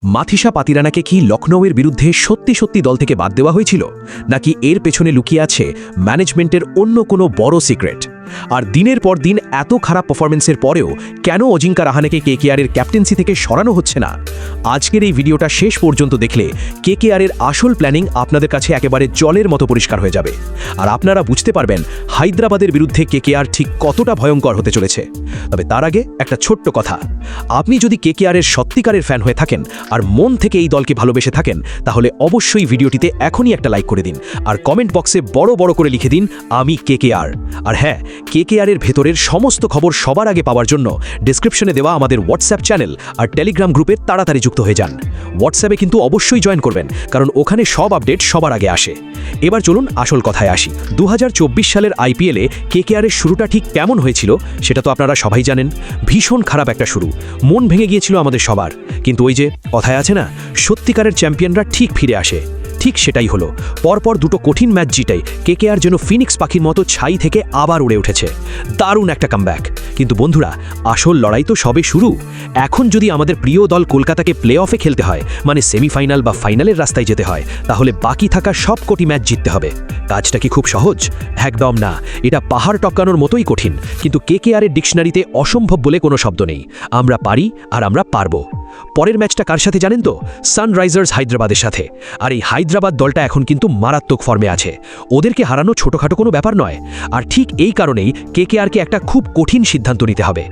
মাথিসা পাতিরানাকে কি লখনৌয়ের বিরুদ্ধে সত্যি সত্যি দল থেকে বাদ দেওয়া হয়েছিল, নাকি এর পেছনে লুকিয়ে আছে ম্যানেজমেন্টের অন্য কোনো বড় সিক্রেট? আর দিনের পর দিন এত খারাপ পারফরমেন্সের পরেও কেন অজিঙ্কা রাহানেকে কেকেআরের ক্যাপ্টেন্সি থেকে সরানো হচ্ছে না? আজকের এই ভিডিওটা শেষ পর্যন্ত দেখলে কেকেআরের আসল প্ল্যানিং আপনাদের কাছে একেবারে জলের মতো পরিষ্কার হয়ে যাবে, আর আপনারা বুঝতে পারবেন হায়দ্রাবাদের বিরুদ্ধে কেকেআর ঠিক কতটা ভয়ঙ্কর হতে চলেছে। তবে তার আগে একটা ছোট্ট কথা, আপনি যদি কেকেআরের সত্যিকারের ফ্যান হয়ে থাকেন আর মন থেকে এই দলকে ভালোবেসে থাকেন, তাহলে অবশ্যই ভিডিওটিতে এখনই একটা লাইক করে দিন আর কমেন্ট বক্সে বড় বড় করে লিখে দিন আমি কেকেআর। আর হ্যাঁ, কেকেআরের ভেতরের সমস্ত খবর সবার আগে পাওয়ার জন্য ডেসক্রিপশনে দেওয়া আমাদের হোয়াটসঅ্যাপ চ্যানেল আর টেলিগ্রাম গ্রুপে তাড়াতাড়ি যুক্ত হয়ে যান। হোয়াটসঅ্যাপে কিন্তু অবশ্যই জয়েন করবেন, কারণ ওখানে সব আপডেট সবার আগে আসে। এবার চলুন আসল কথায় আসি। 2024 সালের আইপিএলে কেকেআরের শুরুটা ঠিক কেমন হয়েছিল সেটা তো আপনারা সবাই জানেন। ভীষণ খারাপ একটা শুরু, মন ভেঙে গিয়েছিল আমাদের সবার। কিন্তু ওই যে কথায় আছে না, সত্যিকারের চ্যাম্পিয়নরা ঠিক ফিরে আসে। ঠিক সেটাই হলো। পরপর দুটো কঠিন ম্যাচ জিতাই কেকেআর যেন ফিনিক্স পাখির মতো ছাই থেকে আবার উড়ে উঠেছে। দারুণ একটা কামব্যাক। কিন্তু বন্ধুরা, আসল লড়াই তো সবে শুরু। এখন যদি আমাদের প্রিয় দল কলকাতাকে প্লে অফে খেলতে হয়, মানে সেমিফাইনাল বা ফাইনালের রাস্তায় যেতে হয়, তাহলে বাকি থাকা সব কোটি ম্যাচ জিততে হবে। কাজটা কি খুব সহজ? একদম না, এটা পাহাড় টপকানোর মতোই কঠিন। কিন্তু কেকেআরের ডিকশনারিতে অসম্ভব বলে কোনো শব্দ নেই। আমরা পারি আর আমরা পারবো। পরের ম্যাচটা কার সাথে জানেন তো? সানরাইজার্স হায়দ্রাবাদের সাথে। আর এই হায়দ্রাবাদ দলটা এখন কিন্তু মারাত্মক ফর্মে আছে। ওদেরকে হারানো ছোটখাটো কোনো ব্যাপার নয়। আর ঠিক এই কারণেই কেকেআরকে একটা খুব কঠিন সিদ্ধান্ত নিতে হবে।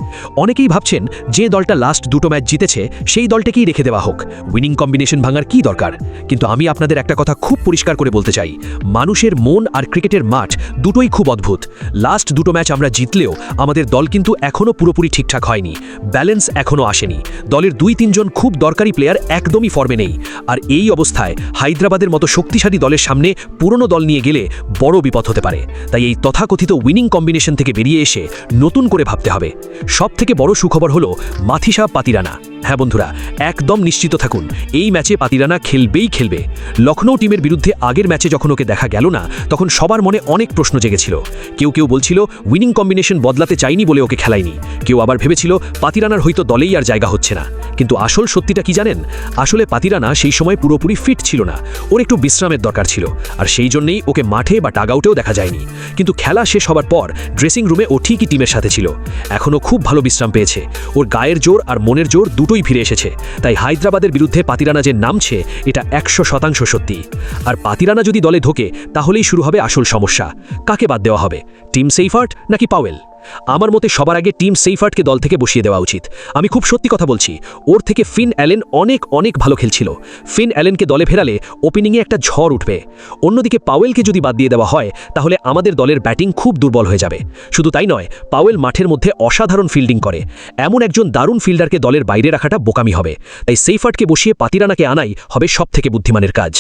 অনেকেই ভাবছেন যে দলটা লাস্ট দুটো ম্যাচ জিতেছে সেই দলটাকেই রেখে দেওয়া হোক, উইনিং কম্বিনেশন ভাঙার কি দরকার? কিন্তু আমি আপনাদের একটা কথা খুব পরিষ্কার করে বলতে চাই, মানুষের মন আর ক্রিকেটের মাঠ দুটোই খুব অদ্ভুত। লাস্ট দুটো ম্যাচ আমরা জিতলেও আমাদের দল কিন্তু এখনও পুরোপুরি ঠিকঠাক হয়নি। ব্যালেন্স এখনও আসেনি। দলের 2-3 জন খুব দরকারি প্লেয়ার একদমই ফর্মে নেই। আর এই অবস্থায় হায়দ্রাবাদের মতো শক্তিশালী দলের সামনে পুরনো দল নিয়ে গেলে বড় বিপদ হতে পারে। তাই এই তথাকথিত উইনিং কম্বিনেশন থেকে বেরিয়ে এসে নতুন করে ভাবতে হবে। সবথেকে বড় সুখবর হলো মাথিসা পাতিরানা। হ্যাঁ বন্ধুরা, একদম নিশ্চিত থাকুন, এই ম্যাচে পাতিরানা খেলবেই খেলবে। লখনৌ টিমের বিরুদ্ধে আগের ম্যাচে যখন ওকে দেখা গেল না, তখন সবার মনে অনেক প্রশ্ন জেগেছিল। কেউ কেউ বলছিল উইনিং কম্বিনেশন বদলাতে চাইনি বলে ওকে খেলায়নি। কেউ আবার ভেবেছিল পাতিরানার হয়তো দলেই আর জায়গা হচ্ছে না। কিন্তু আসল সত্যিটা কি জানেন? আসলে পাতিরানা সেই সময় পুরোপুরি ফিট ছিল না। ওর একটু বিশ্রামের দরকার ছিল, আর সেই জন্যই ওকে মাঠে বা টাগআউটেও দেখা যায়নি। কিন্তু খেলা শেষ হবার পর ড্রেসিং রুমে ও ঠিকই টিমের সাথে ছিল। এখনও খুব ভালো বিশ্রাম পেয়েছে। ওর গায়ের জোর আর মনের জোর দুটোই ফিরে এসেছে। তাই হায়দ্রাবাদের বিরুদ্ধে পাতিরানা যে নামছে, এটা 100% সত্যি। আর পাতিরানা যদি দলে ঢোকে, তাহলেই শুরু হবে আসল সমস্যা। কাকে বাদ দেওয়া হবে? টিম সেইফার্ট নাকি পাওয়েল? আমার মতে সবার আগে টিম সেইফার্টকে দল থেকে বসিয়ে দেওয়া উচিত। আমি খুব সত্যি কথা বলছি, ওর থেকে ফিন অ্যালেন অনেক ভালো খেলছিল। ফিন অ্যালেনকে দলে ফেরালে ওপেনিংয়ে একটা ঝড় উঠবে। অন্যদিকে পাওয়েলকে যদি বাদ দিয়ে দেওয়া হয়, তাহলে আমাদের দলের ব্যাটিং খুব দুর্বল হয়ে যাবে। শুধু তাই নয়, পাওয়েল মাঠের মধ্যে অসাধারণ ফিল্ডিং করে। এমন একজন দারুণ ফিল্ডারকে দলের বাইরে রাখাটা বোকামি হবে। তাই সেইফার্টকে বসিয়ে পাতিরানাকে আনাই হবে সবথেকে বুদ্ধিমানের কাজ।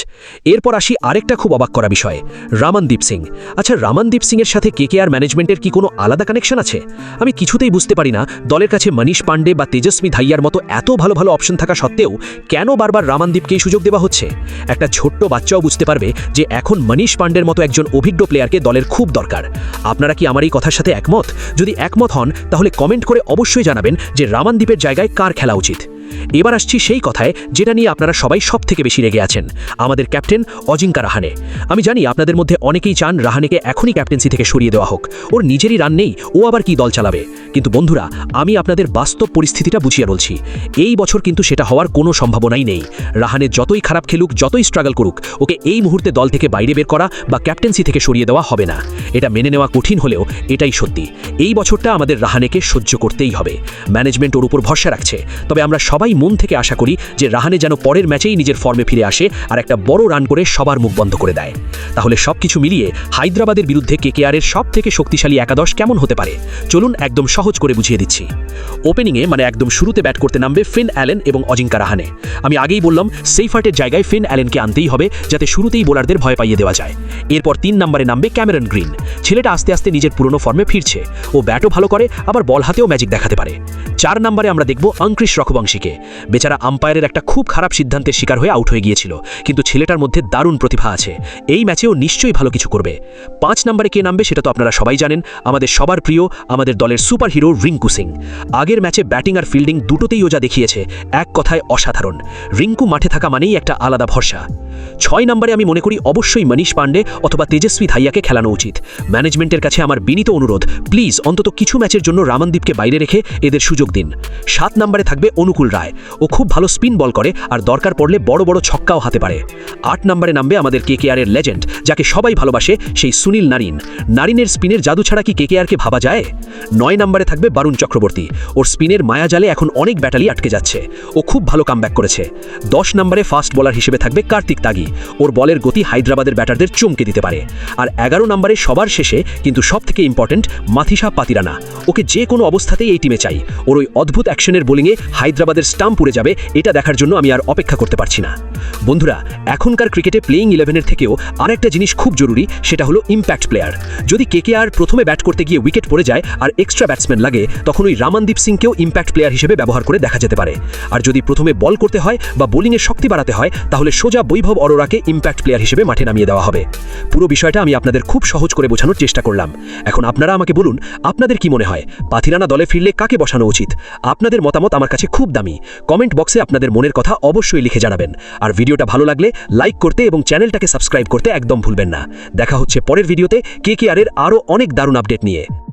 এরপর আসি আরেকটা খুব অবাক করা বিষয়, রামনদীপ সিং। আচ্ছা, রামনদীপ সিংয়ের সাথে কেকেআর ম্যানেজমেন্টের কি কোনো আলাদা কানেকশন আছে? আমি কিছুতেই বুঝতে পারি না। দলের কাছে মনীষ পান্ডে বা তেজস্বী ধাইয়ার মতো এত ভালো ভালো অপশন থাকা সত্ত্বেও কেন বারবার রামনদীপকেই সুযোগ দেওয়া হচ্ছে? একটা ছোট্ট বাচ্চাও বুঝতে পারবে যে এখন মনীষ পান্ডের মতো একজন অভিজ্ঞ প্লেয়ারকে দলের খুব দরকার। আপনারা কি আমার এই কথার সাথে একমত? যদি একমত হন, তাহলে কমেন্ট করে অবশ্যই জানাবেন যে রামনদীপের জায়গায় কার খেলা উচিত। এবার আসছি সেই কথায় যেটা নিয়ে আপনারা সবাই সব থেকে বেশি রেগে আছেন, আমাদের ক্যাপ্টেন অজিঙ্কা রাহানে। আমি জানি আপনাদের মধ্যে অনেকেই চান রাহানেকে এখনই ক্যাপ্টেন্সি থেকে সরিয়ে দেওয়া হোক। ওর নিজেরই রান নেই, ও আবার কি দল চালাবে? কিন্তু বন্ধুরা, আমি আপনাদের বাস্তব পরিস্থিতিটা বুঝিয়ে বলছি। এই বছর কিন্তু সেটা হওয়ার কোনো সম্ভাবনাই নেই। রাহানে যতই খারাপ খেলুক, যতই স্ট্রাগল করুক, ওকে এই মুহূর্তে দল থেকে বাইরে বের করা বা ক্যাপ্টেন্সি থেকে সরিয়ে দেওয়া হবে না। এটা মেনে নেওয়া কঠিন হলেও এটাই সত্যি। এই বছরটা আমাদের রাহানেকে সহ্য করতেই হবে। ম্যানেজমেন্ট ওর উপর ভরসা রাখছে। তবে আমরা সবাই মন থেকে আশা করি যে রাহানে যেন পরের ম্যাচেই নিজের ফর্মে ফিরে আসে আর একটা বড় রান করে সবার মুখ বন্ধ করে দেয়। তাহলে সবকিছু মিলিয়ে হায়দ্রাবাদের বিরুদ্ধে কেকেআরের সব থেকে শক্তিশালী একাদশ কেমন হতে পারে? চলুন একদম সহজ করে বুঝিয়ে দিচ্ছি। ওপেনিংয়ে মানে একদম শুরুতে ব্যাট করতে নামবে ফিন অ্যালেন এবং অজিঙ্কা রাহানে। আমি আগেই বললাম, সেইফার্টের জায়গায় ফিন অ্যালেনকে আনতেই হবে, যাতে শুরুতেই বোলারদের ভয় পাইয়ে দেওয়া যায়। এরপর 3 নম্বরে নামবে ক্যামেরন গ্রিন। ছেলেটা আস্তে আস্তে নিজের পুরনো ফর্মে ফিরছে। ও ব্যাটও ভালো করে, আবার বল হাতেও ম্যাজিক দেখাতে পারে। 4 নম্বরে আমরা দেখব অঙ্কৃশ রঘুবংশীকে। থেকে। বেচারা আম্পায়ারের একটা খুব খারাপ সিদ্ধান্তের শিকার হয়ে আউট হয়ে গিয়েছিল, কিন্তু ছেলেটার মধ্যে দারুণ প্রতিভা আছে, এই ম্যাচেও নিশ্চয়ই ভালো কিছু করবে। 5 নম্বরে কে নামবে সেটা তো আপনারা সবাই জানেন, আমাদের সবার প্রিয়, আমাদের দলের সুপার হিরো রিঙ্কু সিং। আগের ম্যাচে ব্যাটিং আর ফিল্ডিং দুটোতেই ও যা দেখিয়েছে, এক কথায় অসাধারণ। রিঙ্কু মাঠে থাকা মানেই একটা আলাদা ভরসা। 6 নম্বরে আমি মনে করি অবশ্যই মনীষ পাণ্ডে অথবা তেজস্বী ধাইয়াকে খেলানো উচিত। ম্যানেজমেন্টের কাছে আমার বিনীত অনুরোধ, প্লিজ অন্তত কিছু ম্যাচের জন্য রামনদীপকে বাইরে রেখে এদের সুযোগ দিন। 7 নম্বরে থাকবে অনুকূল রায়, ও খুব ভালো স্পিন বল করে আর দরকার পড়লে বড় বড় ছক্কাও হাতে পারে। 8 নম্বরে নামবে আমাদের কেকেআরের লেজেন্ড, যাকে সবাই ভালোবাসে, সেই সুনীল নারিন। নারিনের স্পিনের জাদু ছাড়া কি কেকেআরকে ভাবা যায়? 9 নম্বরে থাকবে বারুণ চক্রবর্তী, ওর স্পিনের মায়াজালে এখন অনেক ব্যাটালি আটকে যাচ্ছে, ও খুব ভালো কামব্যাক করেছে। 10 নম্বরে ফাস্ট বোলার হিসেবে থাকবে কার্তিক তাগি, ওর বলের গতি হায়দ্রাবাদের ব্যাটারদের চমকে দিতে পারে। আর 11 নম্বরে সবার শেষে কিন্তু সবথেকে ইম্পর্টেন্ট মাথিসা পাতিরানা, ওকে যে কোনো অবস্থাতেই এই টিমে চাই। ওর ওই অদ্ভুত অ্যাকশনের বোলিংয়ে হায়দ্রাবাদের স্টাম্প উড়ে যাবে, এটা দেখার জন্য আমি আর অপেক্ষা করতে পারছি না। বন্ধুরা, এখনকার ক্রিকেটে প্লেইং 11-এর থেকেও আরেকটা জিনিস খুব জরুরি, সেটা হলো ইম্প্যাক্ট প্লেয়ার। যদি কেকেআর প্রথমে ব্যাট করতে গিয়ে উইকেট পড়ে যায় আর এক্সট্রা ব্যাটসম্যান লাগে, তখন ওই রামনদীপ সিংকেও ইম্প্যাক্ট প্লেয়ার হিসেবে ব্যবহার করে দেখা যেতে পারে। আর যদি প্রথমে বল করতে হয় বা বোলিংয়ের শক্তি বাড়াতে হয়, তাহলে সোজা বৈভব অরোরাকে ইম্প্যাক্ট প্লেয়ার হিসেবে মাঠে নামিয়ে দেওয়া হবে। পুরো বিষয়টা আমি আপনাদের খুব সহজ করে বোঝানোর চেষ্টা করলাম। এখন আপনারা আমাকে বলুন, আপনাদের কি মনে হয় পাথিরানা দলে ফিরলে কাকে বসানো উচিত? আপনাদের মতামত আমার কাছে খুব দামি। কমেন্ট বক্সে আপনাদের মনের কথা অবশ্যই লিখে জানাবেন। আর ভিডিওটা ভালো লাগলে লাইক করতে এবং চ্যানেলটাকে সাবস্ক্রাইব করতে একদম ভুলবেন না। দেখা হচ্ছে পরের ভিডিওতে কেকেআরের আরও অনেক দারুণ আপডেট নিয়ে।